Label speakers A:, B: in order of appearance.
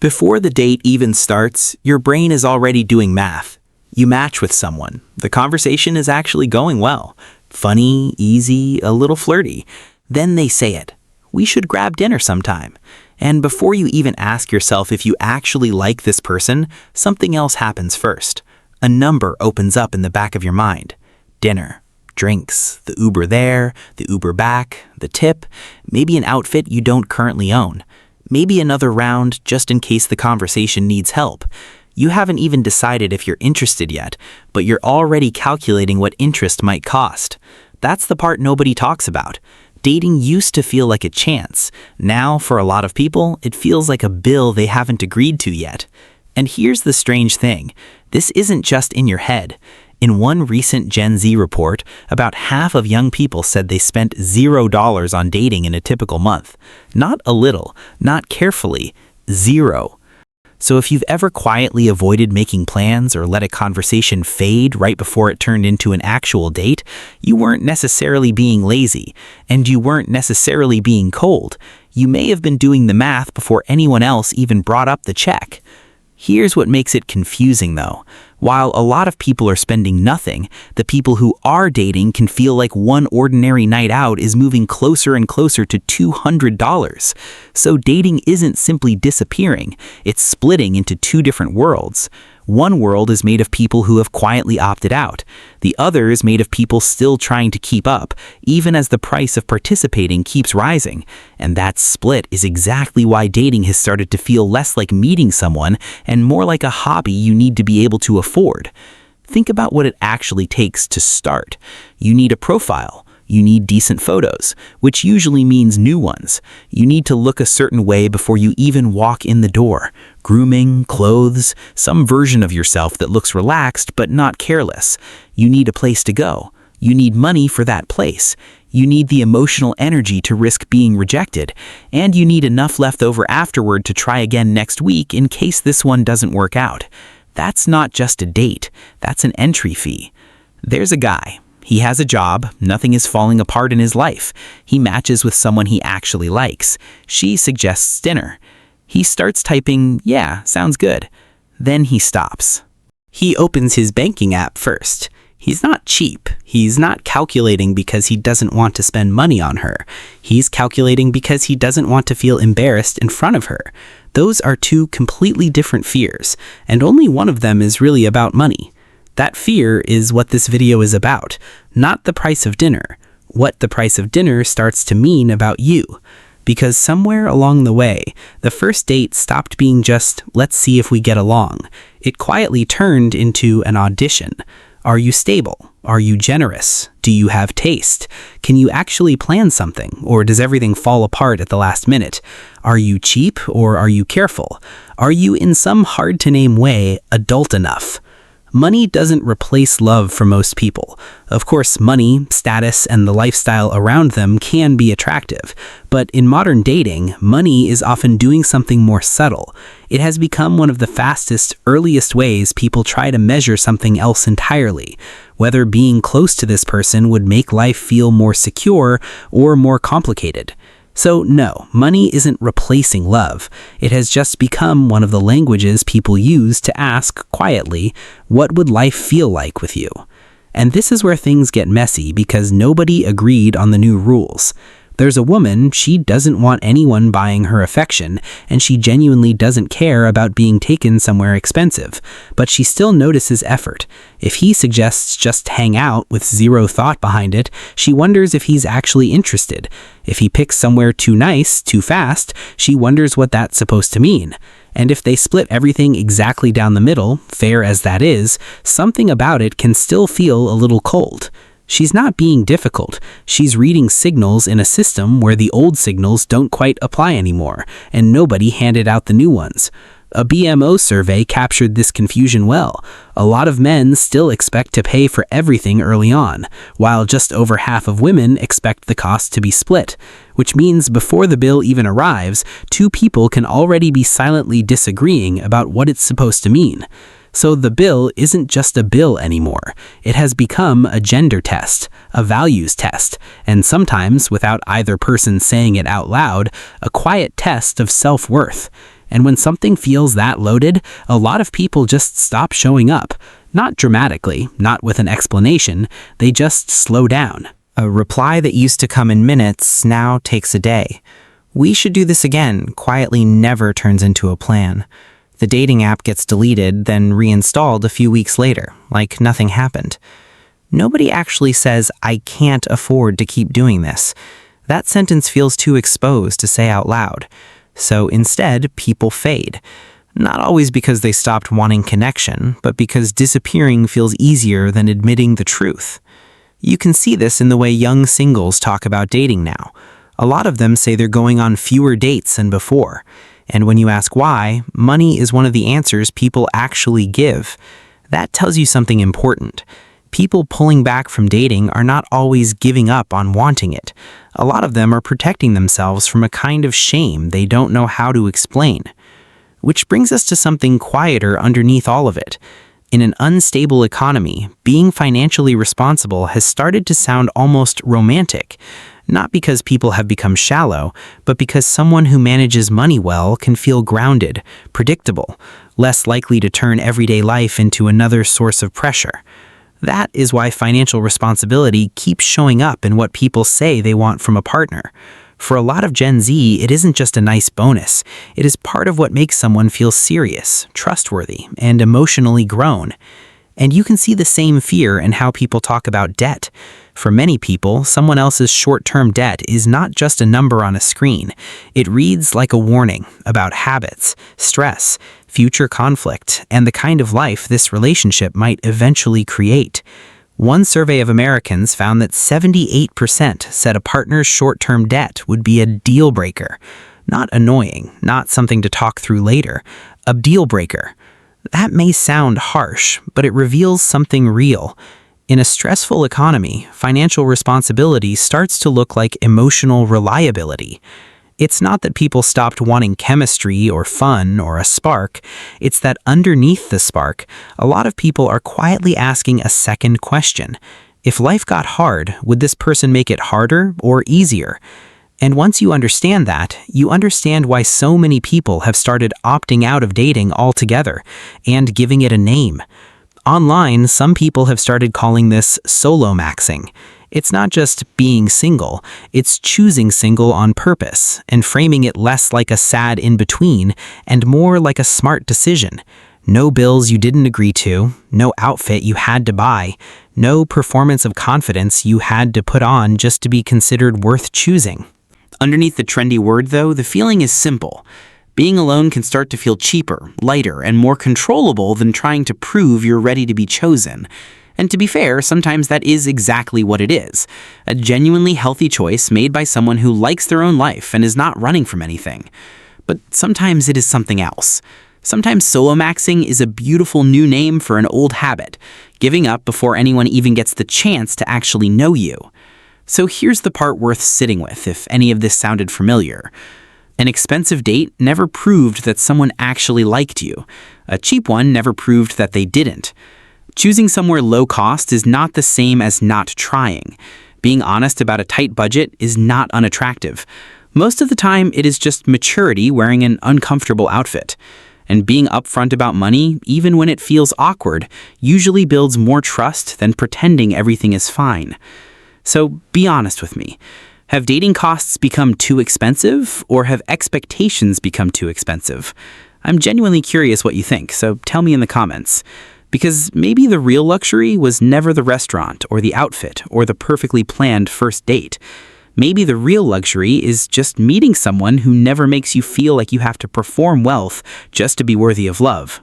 A: Before the date even starts, your brain is already doing math. You match with someone. The conversation is actually going well. Funny, easy, a little flirty. Then they say it. We should grab dinner sometime. And before you even ask yourself if you actually like this person, something else happens first. A number opens up in the back of your mind. Dinner, drinks, the Uber there, the Uber back, the tip, maybe an outfit you don't currently own. Maybe another round just in case the conversation needs help. You haven't even decided if you're interested yet, but you're already calculating what interest might cost. That's the part nobody talks about. Dating used to feel like a chance. Now, for a lot of people, it feels like a bill they haven't agreed to yet. And here's the strange thing. This isn't just in your head. In one recent Gen Z report, about half of young people said they spent $0 on dating in a typical month. Not a little, not carefully, zero. So if you've ever quietly avoided making plans or let a conversation fade right before it turned into an actual date, you weren't necessarily being lazy, and you weren't necessarily being cold. You may have been doing the math before anyone else even brought up the check. Here's what makes it confusing though. While a lot of people are spending nothing, the people who are dating can feel like one ordinary night out is moving closer and closer to $200. So dating isn't simply disappearing, it's splitting into two different worlds. One world is made of people who have quietly opted out. The other is made of people still trying to keep up, even as the price of participating keeps rising. And that split is exactly why dating has started to feel less like meeting someone and more like a hobby you need to be able to afford. Think about what it actually takes to start. You need a profile. You need decent photos, which usually means new ones. You need to look a certain way before you even walk in the door. Grooming, clothes, some version of yourself that looks relaxed but not careless. You need a place to go. You need money for that place. You need the emotional energy to risk being rejected. And you need enough left over afterward to try again next week in case this one doesn't work out. That's not just a date. That's an entry fee. There's a guy. He has a job, nothing is falling apart in his life. He matches with someone he actually likes. She suggests dinner. He starts typing, "Yeah, sounds good." Then he stops. He opens his banking app first. He's not cheap. He's not calculating because he doesn't want to spend money on her. He's calculating because he doesn't want to feel embarrassed in front of her. Those are two completely different fears, and only one of them is really about money. That fear is what this video is about, not the price of dinner. What the price of dinner starts to mean about you. Because somewhere along the way, the first date stopped being just, let's see if we get along. It quietly turned into an audition. Are you stable? Are you generous? Do you have taste? Can you actually plan something, or does everything fall apart at the last minute? Are you cheap, or are you careful? Are you in some hard-to-name way adult enough? Money doesn't replace love for most people. Of course, money, status, and the lifestyle around them can be attractive. But in modern dating, money is often doing something more subtle. It has become one of the fastest, earliest ways people try to measure something else entirely. Whether being close to this person would make life feel more secure or more complicated. So no, money isn't replacing love. It has just become one of the languages people use to ask quietly, what would life feel like with you? And this is where things get messy because nobody agreed on the new rules. There's a woman, she doesn't want anyone buying her affection, and she genuinely doesn't care about being taken somewhere expensive, but she still notices effort. If he suggests just hang out with zero thought behind it, she wonders if he's actually interested. If he picks somewhere too nice, too fast, she wonders what that's supposed to mean. And if they split everything exactly down the middle, fair as that is, something about it can still feel a little cold. She's not being difficult. She's reading signals in a system where the old signals don't quite apply anymore, and nobody handed out the new ones. A BMO survey captured this confusion well. A lot of men still expect to pay for everything early on, while just over half of women expect the cost to be split, which means before the bill even arrives, two people can already be silently disagreeing about what it's supposed to mean. So the bill isn't just a bill anymore. It has become a gender test, a values test, and sometimes, without either person saying it out loud, a quiet test of self-worth.
B: And when something feels that loaded, a lot of people just stop showing up. Not dramatically, not with an explanation, they just slow down.
A: A reply that used to come in minutes now takes a day. We should do this again quietly never turns into a plan. The dating app gets deleted, then reinstalled a few weeks later, like nothing happened. Nobody actually says, "I can't afford to keep doing this." That sentence feels too exposed to say out loud. So instead, people fade. Not always because they stopped wanting connection, but because disappearing feels easier than admitting the truth. You can see this in the way young singles talk about dating now. A lot of them say they're going on fewer dates than before. And when you ask why, money is one of the answers people actually give. That tells you something important. People pulling back from dating are not always giving up on wanting it. A lot of them are protecting themselves from a kind of shame they don't know how to explain. Which brings us to something quieter underneath all of it. In an unstable economy, being financially responsible has started to sound almost romantic. Not because people have become shallow, but because someone who manages money well can feel grounded, predictable, less likely to turn everyday life into another source of pressure. That is why financial responsibility keeps showing up in what people say they want from a partner. For a lot of Gen Z, it isn't just a nice bonus. It is part of what makes someone feel serious, trustworthy, and emotionally grown. And you can see the same fear in how people talk about debt. For many people, someone else's short-term debt is not just a number on a screen. It reads like a warning about habits, stress, future conflict, and the kind of life this relationship might eventually create. One survey of Americans found that 78% said a partner's short-term debt would be a deal breaker. Not annoying, not something to talk through later, a deal breaker. That may sound harsh, but it reveals something real. In a stressful economy, financial responsibility starts to look like emotional reliability. It's not that people stopped wanting chemistry or fun or a spark. It's that underneath the spark, a lot of people are quietly asking a second question. If life got hard, would this person make it harder or easier? And once you understand that, you understand why so many people have started opting out of dating altogether and giving it a name. Online, some people have started calling this Solomaxxing. It's not just being single, it's choosing single on purpose and framing it less like a sad in-between and more like a smart decision. No bills you didn't agree to, no outfit you had to buy, no performance of confidence you had to put on just to be considered worth choosing. Underneath the trendy word, though, the feeling is simple. Being alone can start to feel cheaper, lighter, and more controllable than trying to prove you're ready to be chosen. And to be fair, sometimes that is exactly what it is. A genuinely healthy choice made by someone who likes their own life and is not running from anything. But sometimes it is something else. Sometimes Solomaxxing is a beautiful new name for an old habit, giving up before anyone even gets the chance to actually know you. So here's the part worth sitting with, if any of this sounded familiar. An expensive date never proved that someone actually liked you. A cheap one never proved that they didn't. Choosing somewhere low cost is not the same as not trying. Being honest about a tight budget is not unattractive. Most of the time, it is just maturity wearing an uncomfortable outfit. And being upfront about money, even when it feels awkward, usually builds more trust than pretending everything is fine. So be honest with me. Have dating costs become too expensive, or have expectations become too expensive? I'm genuinely curious what you think, so tell me in the comments. Because maybe the real luxury was never the restaurant or the outfit or the perfectly planned first date. Maybe the real luxury is just meeting someone who never makes you feel like you have to perform wealth just to be worthy of love.